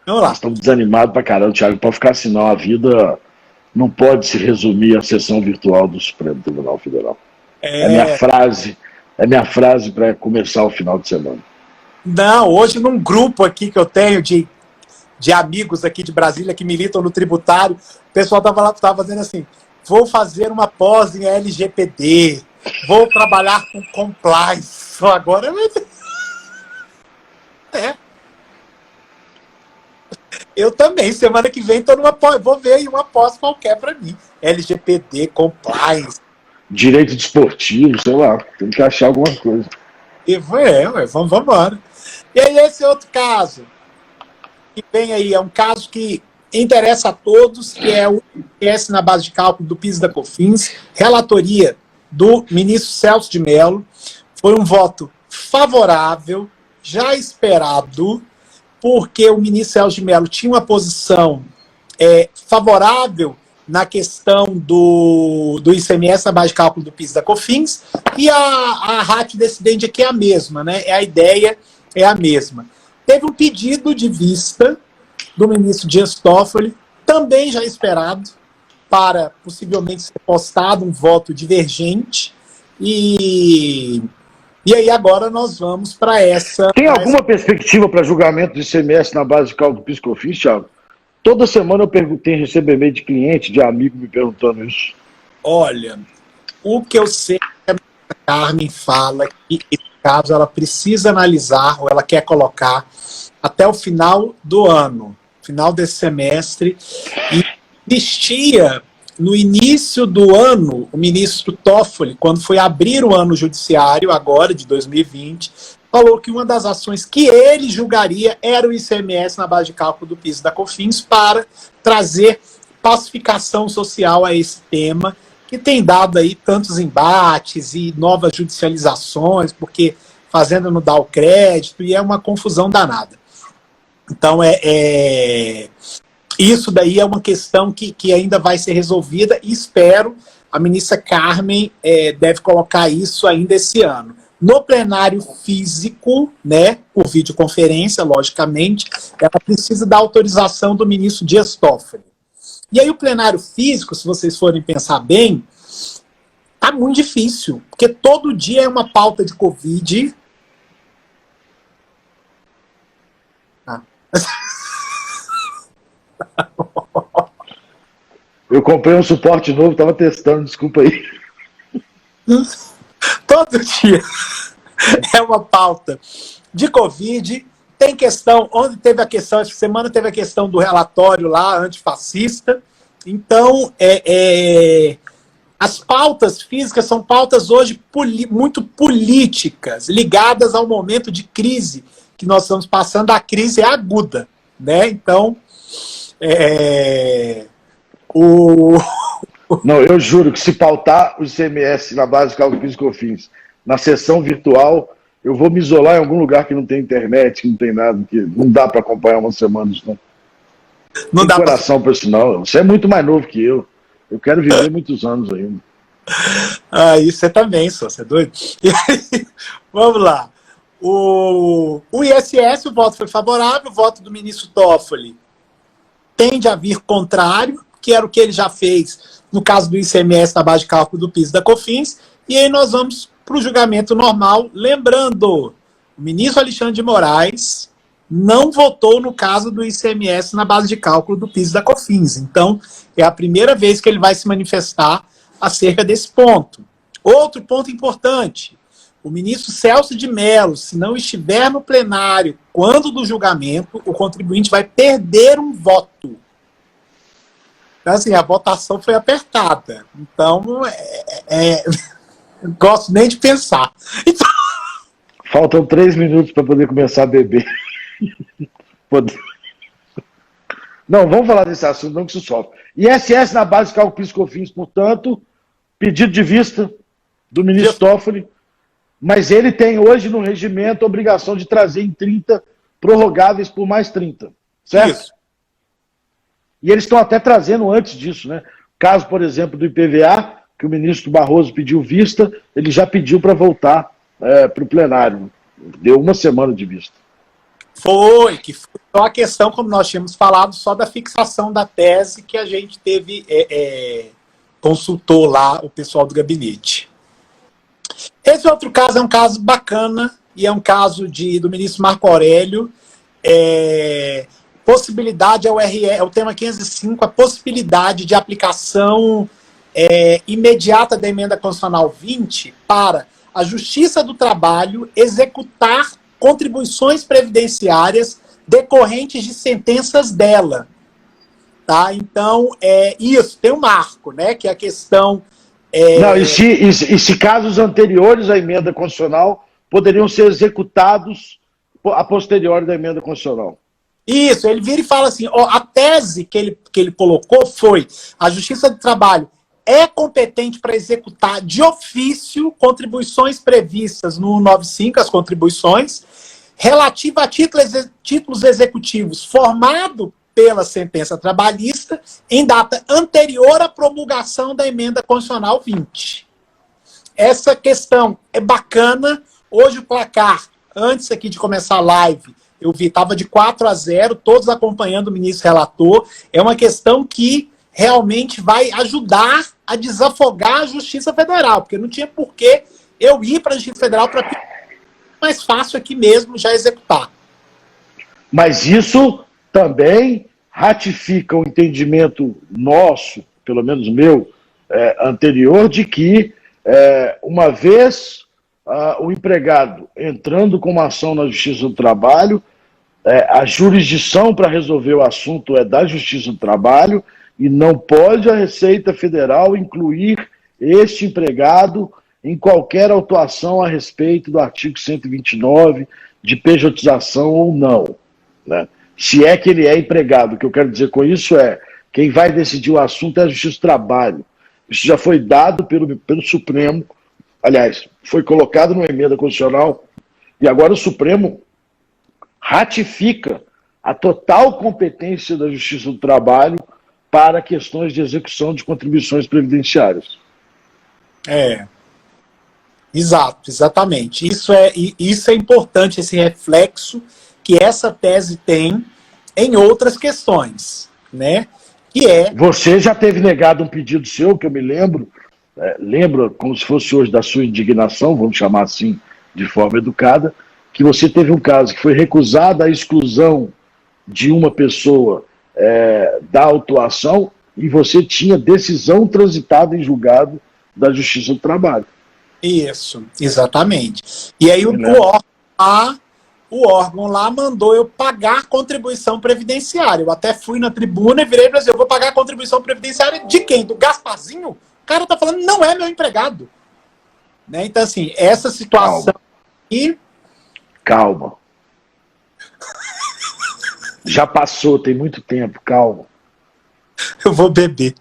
Vamos lá. Nós estamos desanimados pra caramba, Thiago. Pode ficar assim, não. A vida não pode se resumir à sessão virtual do Supremo Tribunal Federal. É minha frase para começar o final de semana. Não, hoje num grupo aqui que eu tenho de amigos aqui de Brasília que militam no tributário, o pessoal estava fazendo assim: vou fazer uma pós em LGPD, vou trabalhar com compliance. Só agora eu também, semana que vem estou numa pós, vou ver aí uma pós qualquer para mim. LGPD, compliance. Direito desportivo, sei lá, tem que achar alguma coisa. Vamos embora. E aí esse outro caso, que vem aí, é um caso que interessa a todos, que é o IPS na base de cálculo do PIS e da COFINS, relatoria do ministro Celso de Mello. Foi um voto favorável, já esperado, porque o ministro Celso de Mello tinha uma posição favorável na questão do ICMS na base de cálculo do PIS e da COFINS, e a ratio decidente aqui é a mesma, né? A ideia é a mesma. Teve um pedido de vista do ministro Dias Toffoli, também já esperado, para possivelmente ser postado um voto divergente, e aí agora nós vamos para essa... Tem alguma perspectiva para julgamento do ICMS na base de cálculo do PIS e COFINS, Thiago? Toda semana eu recebo e-mail de cliente, de amigo me perguntando isso. Olha, o que eu sei é que a Carmen fala que esse caso ela precisa analisar, ou ela quer colocar, até o final do ano, final desse semestre, e existia no início do ano, o ministro Toffoli, quando foi abrir o ano judiciário, agora de 2020, falou que uma das ações que ele julgaria era o ICMS na base de cálculo do PIS e da COFINS para trazer pacificação social a esse tema, que tem dado aí tantos embates e novas judicializações, porque Fazenda não dá o crédito e é uma confusão danada. Então, isso daí é uma questão que ainda vai ser resolvida e espero, a ministra Carmen deve colocar isso ainda esse ano. No plenário físico, né, por videoconferência, logicamente, ela precisa da autorização do ministro Dias Toffoli. E aí o plenário físico, se vocês forem pensar bem, tá muito difícil, porque todo dia é uma pauta de Covid. Eu comprei um suporte novo, estava testando, desculpa aí. Todo dia é uma pauta de Covid, tem questão, onde teve a questão, essa semana teve a questão do relatório lá, antifascista. Então, as pautas físicas são pautas hoje muito políticas, ligadas ao momento de crise que nós estamos passando. A crise é aguda, né? Então, Não, eu juro que se pautar o ICMS na base de cálculo PIS/COFINS na sessão virtual, eu vou me isolar em algum lugar que não tem internet, que não tem nada, que não dá para acompanhar uma semana isso, não. Não dá coração para isso, não. Você é muito mais novo que eu. Eu quero viver muitos anos ainda. Ah, isso você também, só. Você é doido? E aí, vamos lá. O ISS, o voto foi favorável, o voto do ministro Toffoli tende a vir contrário, que era o que ele já fez no caso do ICMS na base de cálculo do PIS e da COFINS, e aí nós vamos para o julgamento normal. Lembrando, o ministro Alexandre de Moraes não votou no caso do ICMS na base de cálculo do PIS e da COFINS. Então, é a primeira vez que ele vai se manifestar acerca desse ponto. Outro ponto importante, o ministro Celso de Mello, se não estiver no plenário quando do julgamento, o contribuinte vai perder um voto. Então, assim, a votação foi apertada. Então, não gosto nem de pensar. Então... Faltam 3 minutos para poder começar a beber. Não, vamos falar desse assunto, não que isso sofre. ISS na base de cálculo PIS/COFINS, portanto, pedido de vista do ministro Toffoli, mas ele tem hoje no regimento a obrigação de trazer em 30 prorrogáveis por mais 30, certo? Isso. E eles estão até trazendo antes disso, né? Caso, por exemplo, do IPVA, que o ministro Barroso pediu vista, ele já pediu para voltar para o plenário. Deu 1 semana de vista. Foi só a questão, como nós tínhamos falado, só da fixação da tese que a gente teve, consultou lá o pessoal do gabinete. Esse outro caso é um caso bacana, e é um caso do ministro Marco Aurélio, possibilidade, é o tema 505, a possibilidade de aplicação imediata da emenda constitucional 20 para a Justiça do Trabalho executar contribuições previdenciárias decorrentes de sentenças dela. Tá? Então, isso, tem um marco, né, que é a questão... Não, e se casos anteriores à emenda constitucional poderiam ser executados a posteriori da emenda constitucional. Isso, ele vira e fala assim, a tese que ele colocou foi: a Justiça do Trabalho é competente para executar de ofício contribuições previstas no 95, as contribuições, relativa a títulos executivos formado pela sentença trabalhista em data anterior à promulgação da emenda constitucional 20. Essa questão é bacana. Hoje o placar, antes aqui de começar a live, eu vi, estava de 4-0, todos acompanhando o ministro relator. É uma questão que realmente vai ajudar a desafogar a Justiça Federal, porque não tinha por que eu ir para a Justiça Federal para mais fácil aqui mesmo já executar. Mas isso também ratifica o entendimento nosso, pelo menos meu, anterior, de que uma vez o empregado entrando com uma ação na Justiça do Trabalho, a jurisdição para resolver o assunto é da Justiça do Trabalho e não pode a Receita Federal incluir este empregado em qualquer autuação a respeito do artigo 129 de pejotização ou não, né? Se é que ele é empregado. O que eu quero dizer com isso quem vai decidir o assunto é a Justiça do Trabalho. Isso já foi dado pelo Supremo, aliás, foi colocado numa emenda constitucional, e agora o Supremo ratifica a total competência da Justiça do Trabalho para questões de execução de contribuições previdenciárias. Exato, exatamente. Isso é importante, esse reflexo que essa tese tem em outras questões, né? Você já teve negado um pedido seu, que eu me lembro, lembra como se fosse hoje da sua indignação, vamos chamar assim de forma educada, que você teve um caso que foi recusada a exclusão de uma pessoa da autuação e você tinha decisão transitada em julgado da Justiça do Trabalho. Isso, exatamente. E aí o o órgão lá mandou eu pagar contribuição previdenciária. Eu até fui na tribuna e virei para dizer, eu vou pagar a contribuição previdenciária de quem? Do Gasparzinho? O cara tá falando, não é meu empregado. Né? Então, assim, essa situação aqui... Calma. Já passou, tem muito tempo, calma. Eu vou beber.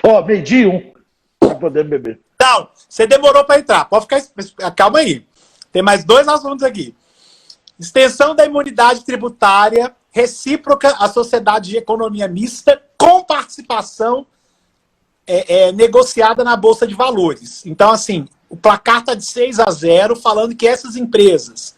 Ó, meio-dia 1, pra poder beber. Não, você demorou para entrar. Pode ficar... Calma aí. Tem mais 2 assuntos aqui. Extensão da imunidade tributária recíproca à sociedade de economia mista com participação negociada na Bolsa de Valores. Então, assim, o placar está de 6-0, falando que essas empresas,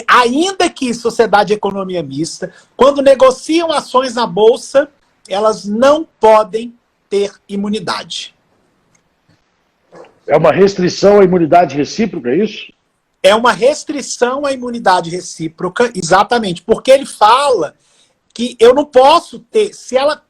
ainda que sociedade de economia mista, quando negociam ações na Bolsa, elas não podem ter imunidade. É uma restrição à imunidade recíproca, é isso? É uma restrição à imunidade recíproca, exatamente, porque ele fala que eu não posso ter, se ela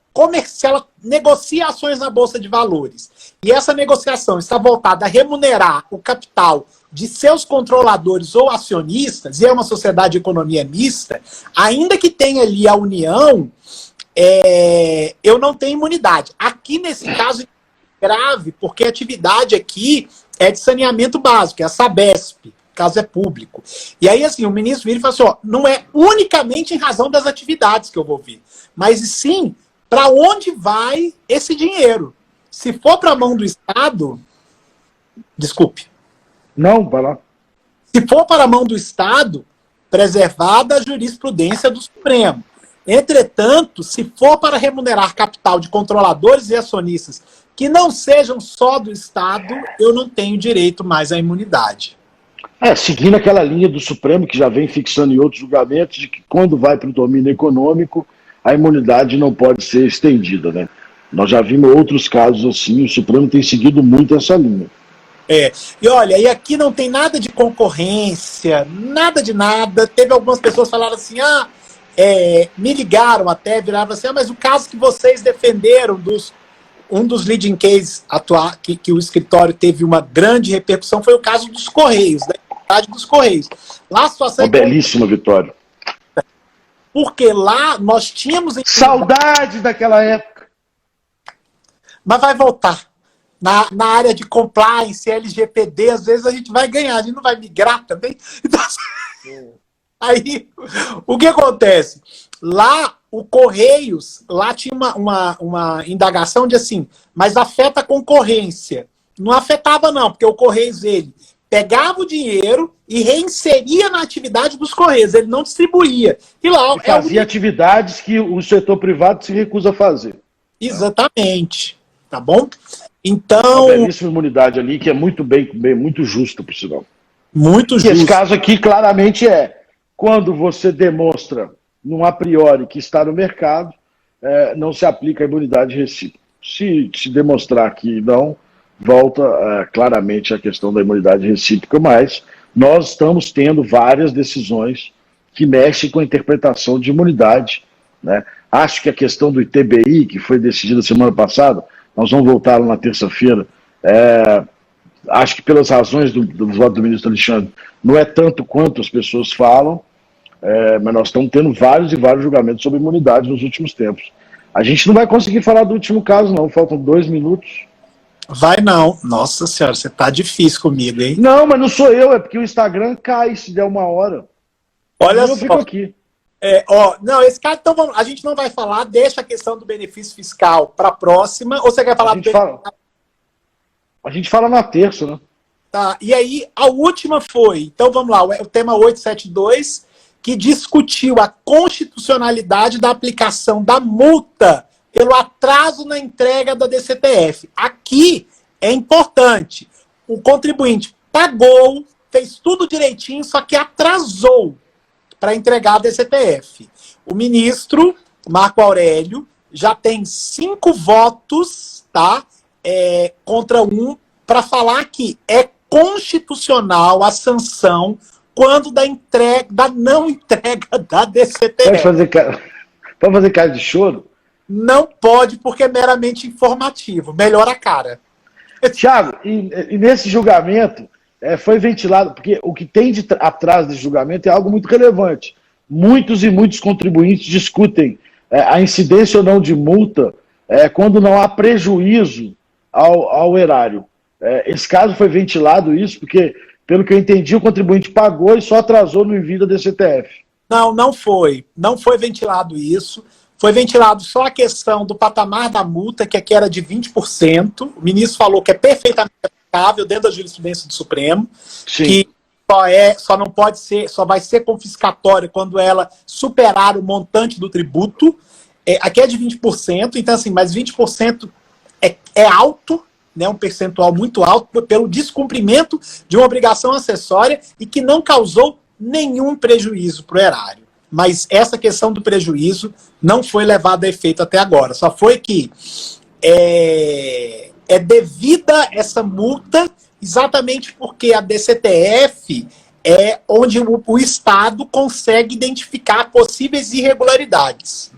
negocia ações na Bolsa de Valores, e essa negociação está voltada a remunerar o capital de seus controladores ou acionistas, e é uma sociedade de economia mista, ainda que tenha ali a união, eu não tenho imunidade. Aqui, nesse caso, é grave, porque a atividade aqui é de saneamento básico, é a Sabesp, caso é público. E aí, assim, o ministro vira e fala assim, ó, não é unicamente em razão das atividades que eu vou vir, mas sim para onde vai esse dinheiro. Se for para a mão do Estado, desculpe. Não, vai lá. Se for para a mão do Estado, preservada a jurisprudência do Supremo. Entretanto, se for para remunerar capital de controladores e acionistas que não sejam só do Estado, eu não tenho direito mais à imunidade. Seguindo aquela linha do Supremo, que já vem fixando em outros julgamentos, de que quando vai para o domínio econômico, a imunidade não pode ser estendida, né? Nós já vimos outros casos assim, o Supremo tem seguido muito essa linha. E olha, e aqui não tem nada de concorrência, nada de nada. Teve algumas pessoas que falaram assim, me ligaram até, viraram assim, mas o caso que vocês defenderam, um dos leading cases que o escritório teve uma grande repercussão foi o caso dos Correios, da imunidade dos Correios. Lá a situação uma belíssima vitória. Porque lá nós tínhamos... Saudade daquela época. Mas vai voltar. Na área de compliance, LGPD, às vezes a gente vai ganhar, a gente não vai migrar também. Então, aí, o que acontece? Lá, o Correios, lá tinha uma indagação de assim, mas afeta a concorrência. Não afetava não, porque o Correios, ele pegava o dinheiro e reinseria na atividade dos Correios, ele não distribuía. E lá fazia atividades que o setor privado se recusa a fazer. Exatamente. Tá bom? Então... Uma belíssima imunidade ali, que é muito muito justa, por sinal. Muito justo. Esse caso aqui claramente quando você demonstra, num a priori, que está no mercado, não se aplica a imunidade recíproca. Se demonstrar que não, volta claramente a questão da imunidade recíproca, mas nós estamos tendo várias decisões que mexem com a interpretação de imunidade, né? Acho que a questão do ITBI, que foi decidida semana passada, nós vamos voltar lá na terça-feira, acho que pelas razões do voto do ministro Alexandre, não é tanto quanto as pessoas falam, mas nós estamos tendo vários e vários julgamentos sobre imunidade nos últimos tempos. A gente não vai conseguir falar do último caso, não, faltam 2 minutos. Vai não. Nossa senhora, você tá difícil comigo, hein? Não, mas não sou eu, é porque o Instagram cai se der 1 hora. Olha eu só. fico aqui. Não, esse cara, então a gente não vai falar, deixa a questão do benefício fiscal para a próxima, ou você quer falar a gente fala na terça, né? Tá, e aí a última foi, então vamos lá, o tema 872, que discutiu a constitucionalidade da aplicação da multa pelo atraso na entrega da DCTF. Aqui é importante, o contribuinte pagou, fez tudo direitinho, só que atrasou para entregar a DCTF. O ministro, Marco Aurélio, já tem 5 votos, tá? Contra 1, para falar que é constitucional a sanção quando da não entrega da DCTF. Pode fazer cara de choro? Não pode, porque é meramente informativo. Melhora a cara. Thiago, e nesse julgamento, foi ventilado, porque o que tem atrás desse julgamento é algo muito relevante. Muitos e muitos contribuintes discutem a incidência ou não de multa quando não há prejuízo ao erário. Esse caso foi ventilado isso porque, pelo que eu entendi, o contribuinte pagou e só atrasou no envio da DCTF. Não, não foi. Não foi ventilado isso. Foi ventilado só a questão do patamar da multa, que aqui era de 20%. O ministro falou que é perfeitamente aplicável dentro da jurisprudência do Supremo, Sim. que só não pode ser, só vai ser confiscatória quando ela superar o montante do tributo. Aqui é de 20%, então assim, mas 20% é alto, né, um percentual muito alto, pelo descumprimento de uma obrigação acessória e que não causou nenhum prejuízo para o erário. Mas essa questão do prejuízo não foi levada a efeito até agora. Só foi que é devida essa multa exatamente porque a DCTF é onde o Estado consegue identificar possíveis irregularidades.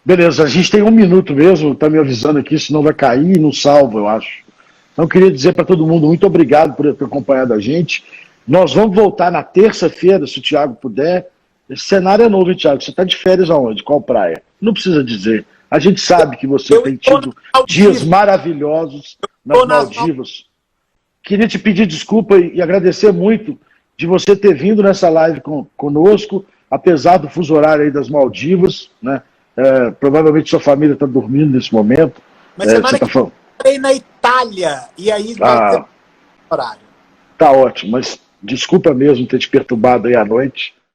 Beleza, a gente tem 1 minuto mesmo, tá me avisando aqui, senão vai cair e não salvo, eu acho. Então, eu queria dizer para todo mundo, muito obrigado por ter acompanhado a gente. Nós vamos voltar na terça-feira, se o Thiago puder. Esse cenário é novo, hein, Thiago? Você está de férias aonde? Qual praia? Não precisa dizer. A gente sabe que você tem tido dias maravilhosos nas Maldivas. Queria te pedir desculpa e agradecer muito de você ter vindo nessa live conosco, apesar do fuso horário aí das Maldivas, né? Provavelmente sua família está dormindo nesse momento. Mas semana que eu estarei na Itália, e aí vai ter horário. Tá ótimo, mas desculpa mesmo ter te perturbado aí à noite.